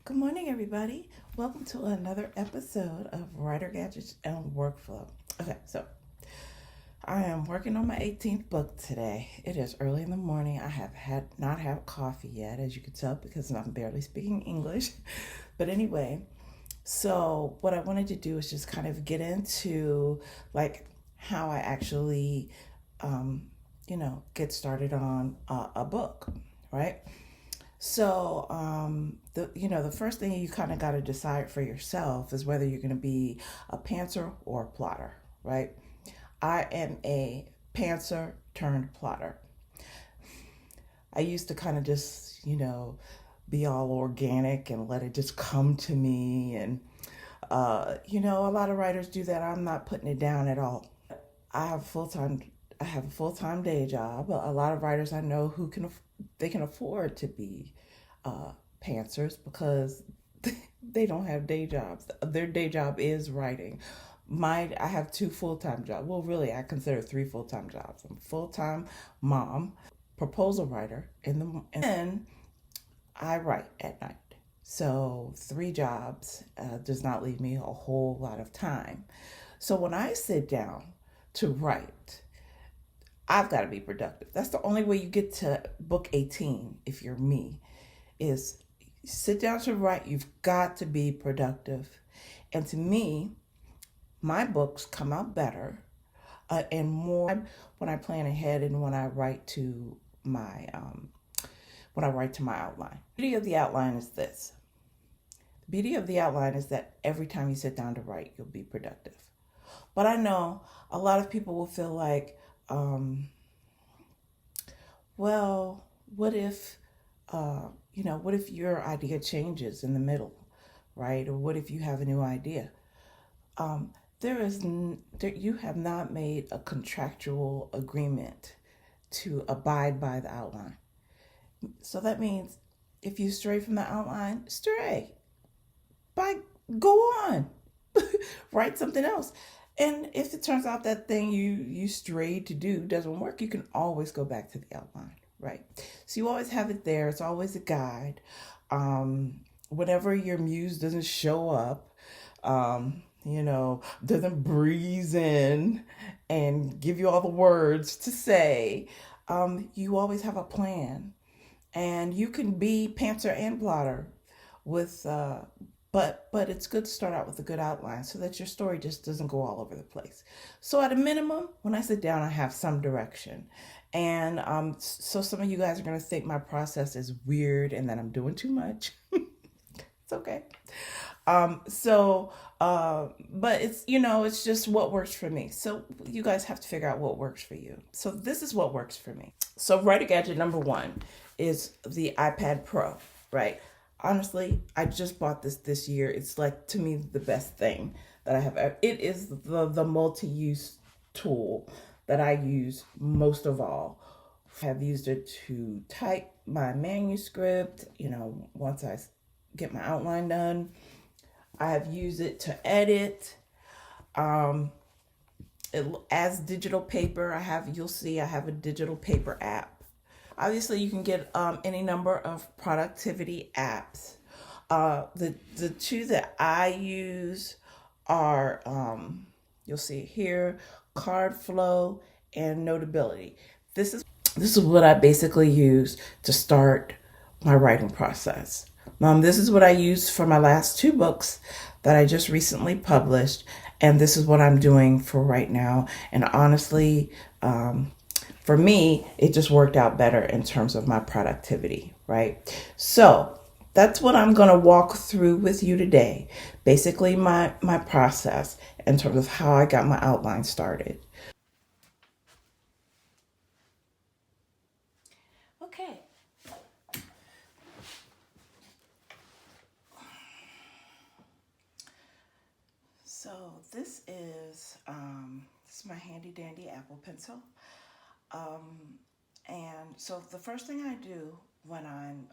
Good morning, everybody. Welcome to another episode of Writer Gadgets and Workflow. Okay, so I am working on my 18th book today. It is early in the morning. I have not had coffee yet, as you can tell, because I'm barely speaking English. But anyway, so what I wanted to do is just kind of get into like how I actually, get started on a book, right? So, the first thing you kind of got to decide for yourself is whether you're going to be a pantser or a plotter, right? I am a pantser turned plotter. I used to kind of just, be all organic and let it just come to me. And, a lot of writers do that. I'm not putting it down at all. I have full time. I have a full time day job. A lot of writers I know who they can afford to be pantsers because they don't have day jobs. Their day job is writing. I have two full time jobs. Well, really, I consider three full time jobs. I'm a full time mom, proposal writer, and then I write at night. So three jobs does not leave me a whole lot of time. So when I sit down to write, I've got to be productive. That's the only way you get to book 18 if you're me, is sit down to write. You've got to be productive. And to me, my books come out better and more when I plan ahead and when I write to my outline. The beauty of the outline is this. The beauty of the outline is that every time you sit down to write, you'll be productive. But I know a lot of people will feel like, well, what if, what if your idea changes in the middle, right? Or what if you have a new idea? You have not made a contractual agreement to abide by the outline. So that means if you stray from the outline, stray. Go on, write something else. And if it turns out that thing you strayed to do doesn't work, you can always go back to the outline, right? So you always have it there. It's always a guide. Whenever your muse doesn't show up, doesn't breeze in and give you all the words to say, you always have a plan. And you can be pantser and plotter with but it's good to start out with a good outline so that your story just doesn't go all over the place. So at a minimum, when I sit down, I have some direction. And so some of you guys are going to think my process is weird and that I'm doing too much. It's okay. But it's just what works for me. So you guys have to figure out what works for you. So this is what works for me. So writer gadget number one is the iPad Pro, right? Honestly, I just bought this year. It's like, to me, the best thing that I have. It is the multi-use tool that I use most of all. I have used it to type my manuscript, once I get my outline done. I have used it to edit. As digital paper, you'll see I have a digital paper app. Obviously, you can get any number of productivity apps. The two that I use are, you'll see here, CardFlow and Notability. This is what I basically use to start my writing process. This is what I used for my last two books that I just recently published, and this is what I'm doing for right now. And honestly, for me, it just worked out better in terms of my productivity, right? So that's what I'm going to walk through with you today. Basically, my process in terms of how I got my outline started. Okay. So this is my handy dandy Apple Pencil. And so the first thing I do when I'm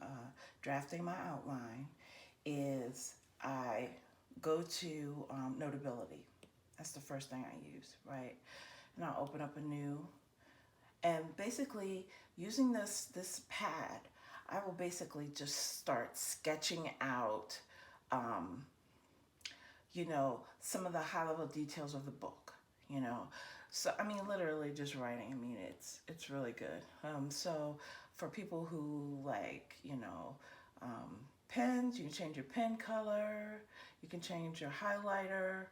drafting my outline is I go to Notability. That's the first thing I use, right? And I'll open up a new, and basically using this pad, I will basically just start sketching out, um, some of the high level details of the book, you know. So I mean, literally just writing. I mean, it's really good. So for people who like, pens, you can change your pen color. You can change your highlighter.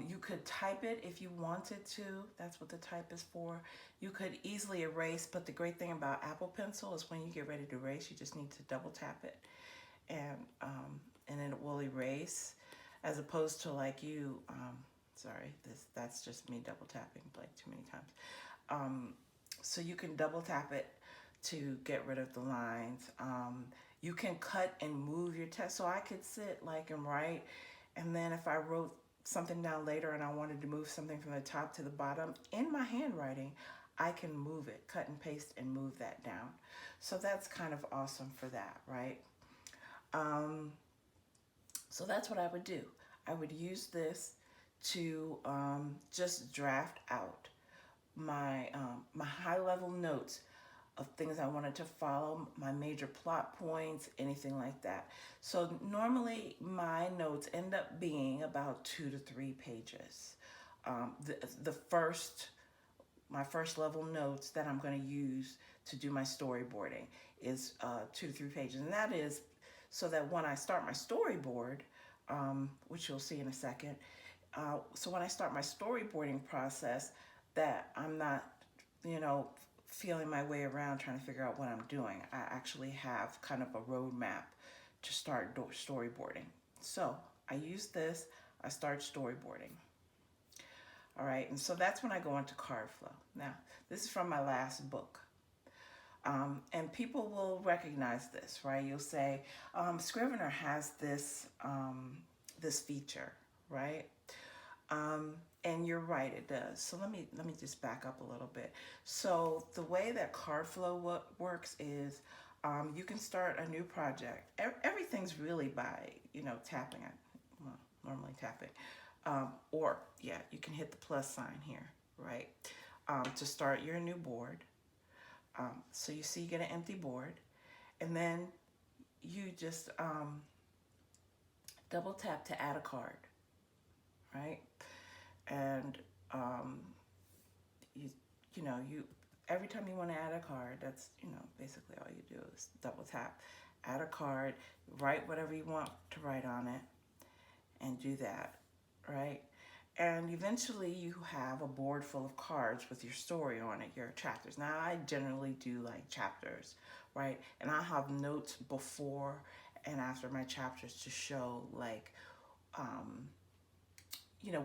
You could type it if you wanted to. That's what the type is for. You could easily erase, but the great thing about Apple Pencil is when you get ready to erase, you just need to double tap it, and it will erase, as opposed to like sorry, that's just me double tapping like too many times. So you can double tap it to get rid of the lines. You can cut and move your text. So I could sit like and write, and then if I wrote something down later and I wanted to move something from the top to the bottom in my handwriting, I can move it, cut and paste and move that down. So that's kind of awesome for that, right? So that's what I would do. I would use this to just draft out my high level notes of things I wanted to follow, my major plot points, anything like that. So normally my notes end up being about 2 to 3 pages. The first my first level notes that I'm going to use to do my storyboarding is 2 to 3 pages, and that is so that when I start my storyboard, which you'll see in a second, so when I start my storyboarding process, that I'm not, feeling my way around trying to figure out what I'm doing. I actually have kind of a roadmap to start storyboarding. So I use this, I start storyboarding. All right, and so that's when I go into card flow. Now, this is from my last book. And people will recognize this, right? You'll say, Scrivener has this feature, right? And you're right, it does. So let me just back up a little bit. So the way that card flow works is, you can start a new project. Everything's really by tapping it. Well, normally tapping, or yeah, you can hit the plus sign here, right? To start your new board. So you see, you get an empty board, and then you just double tap to add a card, right? And you every time you want to add a card, that's basically all you do is double tap, add a card, write whatever you want to write on it, and do that, right? And eventually you have a board full of cards with your story on it, your chapters. Now I generally do like chapters, right? And I have notes before and after my chapters to show like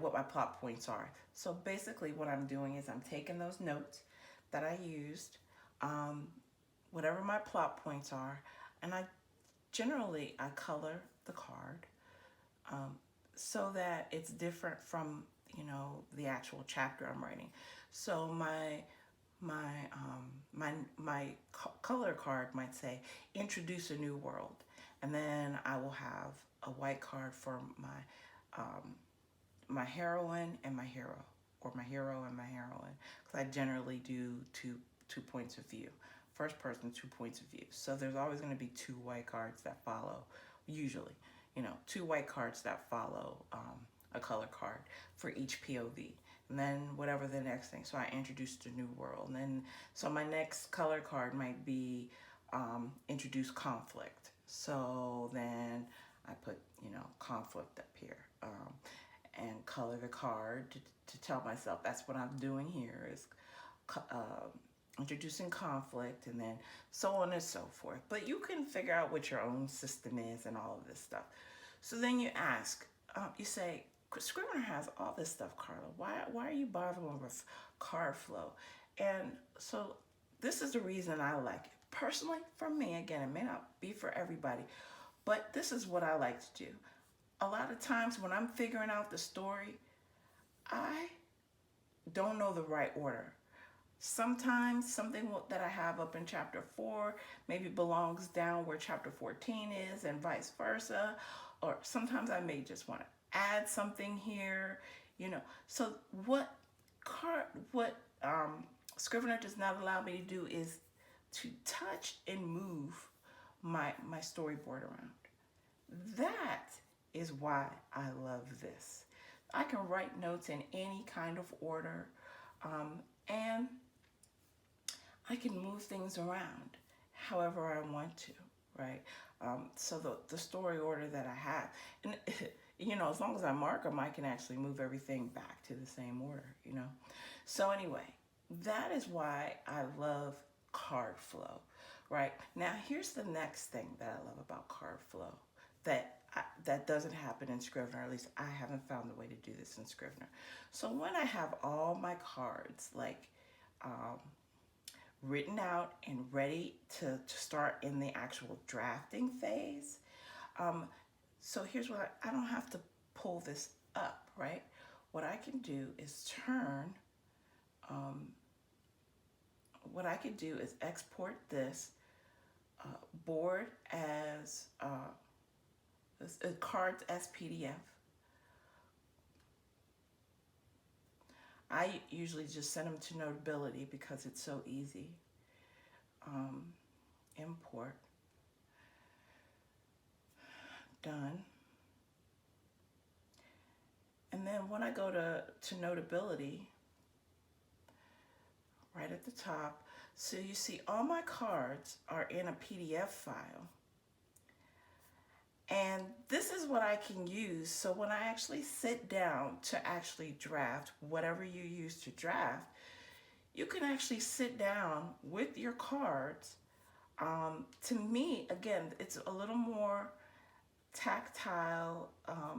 what my plot points are. So basically what I'm doing is I'm taking those notes that I used, whatever my plot points are, and I color the card, so that it's different from the actual chapter I'm writing. So my color card might say introduce a new world, and then I will have a white card for my heroine and my hero, or my hero and my heroine, because I generally do two points of view, first person, 2 points of view. So there's always going to be 2 white cards that follow, usually, 2 white cards that follow a color card for each POV. And then whatever the next thing. So I introduced a new world. And then, so my next color card might be introduce conflict. So then I put, conflict up here. And color the card to tell myself that's what I'm doing here, is introducing conflict, and then so on and so forth. But you can figure out what your own system is and all of this stuff. So then you ask, you say, Scrivener has all this stuff, Carla. Why are you bothering with card flow? And so this is the reason I like it. Personally, for me, again, it may not be for everybody, but this is what I like to do. A lot of times when I'm figuring out the story, I don't know the right order. Sometimes something that I have up in chapter 4 maybe belongs down where chapter 14 is, and vice versa. Or sometimes I may just want to add something here, So what Scrivener does not allow me to do is to touch and move my storyboard around. That is why I love this. I can write notes in any kind of order, and I can move things around however I want to, right? So the story order that I have, and as long as I mark them, I can actually move everything back to the same order. So anyway, that is why I love card flow, right? Now here's the next thing that I love about card flow that doesn't happen in Scrivener. At least I haven't found a way to do this in Scrivener. So when I have all my cards written out and ready to start in the actual drafting phase, so here's what I don't have to pull this up, right? What I can do is export this board as cards as PDF. I usually just send them to Notability because it's so easy. Import. Done. And then when I go to Notability, right at the top, so you see all my cards are in a PDF file. And this is what I can use. So when I actually sit down to actually draft whatever you use to draft, you can actually sit down with your cards. To me, again, it's a little more tactile.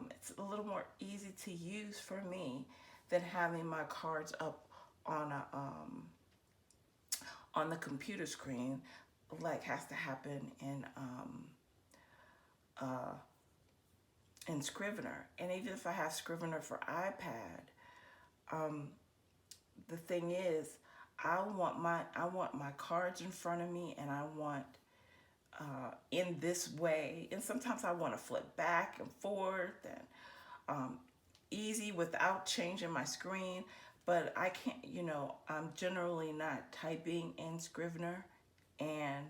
It's a little more easy to use for me than having my cards up on the computer screen, like has to happen in Scrivener. And even if I have Scrivener for iPad, the thing is, I want my cards in front of me, and I want in this way. And sometimes I want to flip back and forth and easy without changing my screen. But I can't, I'm generally not typing in Scrivener and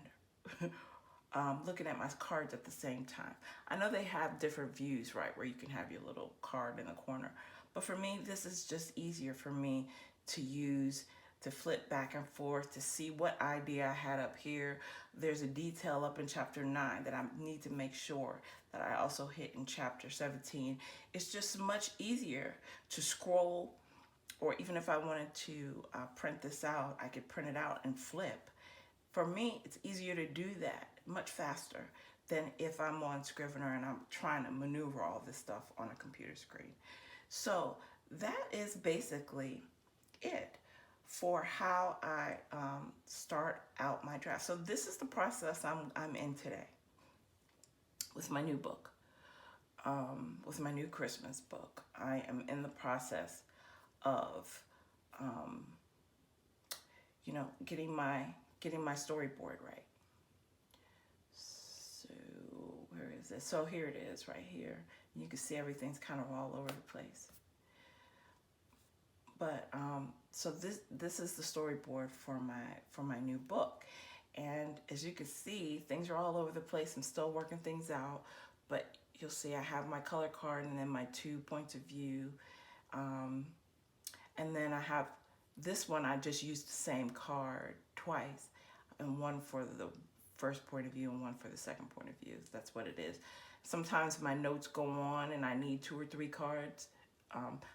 looking at my cards at the same time. I know they have different views, right, where you can have your little card in the corner. But for me, this is just easier for me to use, to flip back and forth, to see what idea I had up here. There's a detail up in chapter 9 that I need to make sure that I also hit in chapter 17. It's just much easier to scroll, or even if I wanted to print this out, I could print it out and flip. For me, it's easier to do that much faster than if I'm on Scrivener and I'm trying to maneuver all this stuff on a computer screen. So that is basically it for how I start out my draft. So this is the process I'm in today with my new book, with my new Christmas book. I am in the process of, getting my storyboard right. So where is it? So here it is, right here. You can see everything's kind of all over the place. But so this is the storyboard for my new book, and as you can see, things are all over the place. I'm still working things out, but you'll see I have my color card and then my 2 points of view, and then I have this one. I just used the same card twice, and one for the first point of view and one for the second point of view. That's what it is. Sometimes my notes go on and I need 2 or 3 cards.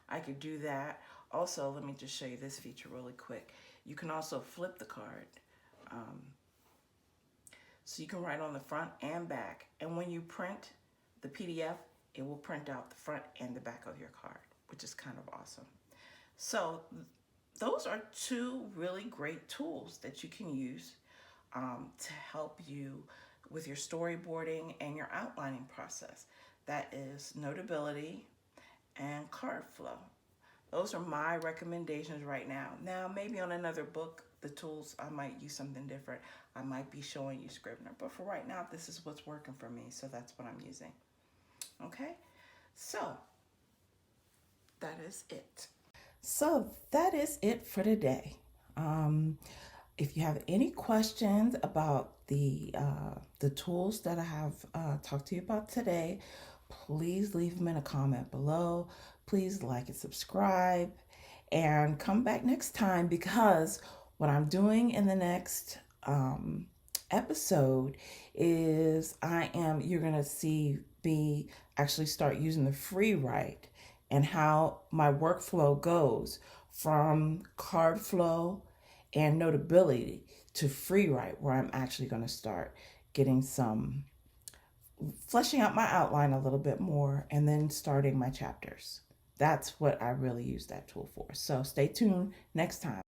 I could do that. Also, let me just show you this feature really quick. You can also flip the card. So you can write on the front and back. And when you print the PDF, it will print out the front and the back of your card, which is kind of awesome. So those are 2 really great tools that you can use to help you with your storyboarding and your outlining process. That is Notability and Card Flow. Those are my recommendations right now. Now, maybe on another book, the tools, I might use something different. I might be showing you Scrivener. But for right now, this is what's working for me. So that's what I'm using. Okay? So, that is it. So, that is it for today. If you have any questions about the tools that I have talked to you about today, please leave them in a comment below. Please like and subscribe, and come back next time, because what I'm doing in the next episode is you're gonna see me actually start using the free write and how my workflow goes from card flow and Notability to free write, where I'm actually going to start getting fleshing out my outline a little bit more and then starting my chapters. That's what I really use that tool for. So stay tuned next time.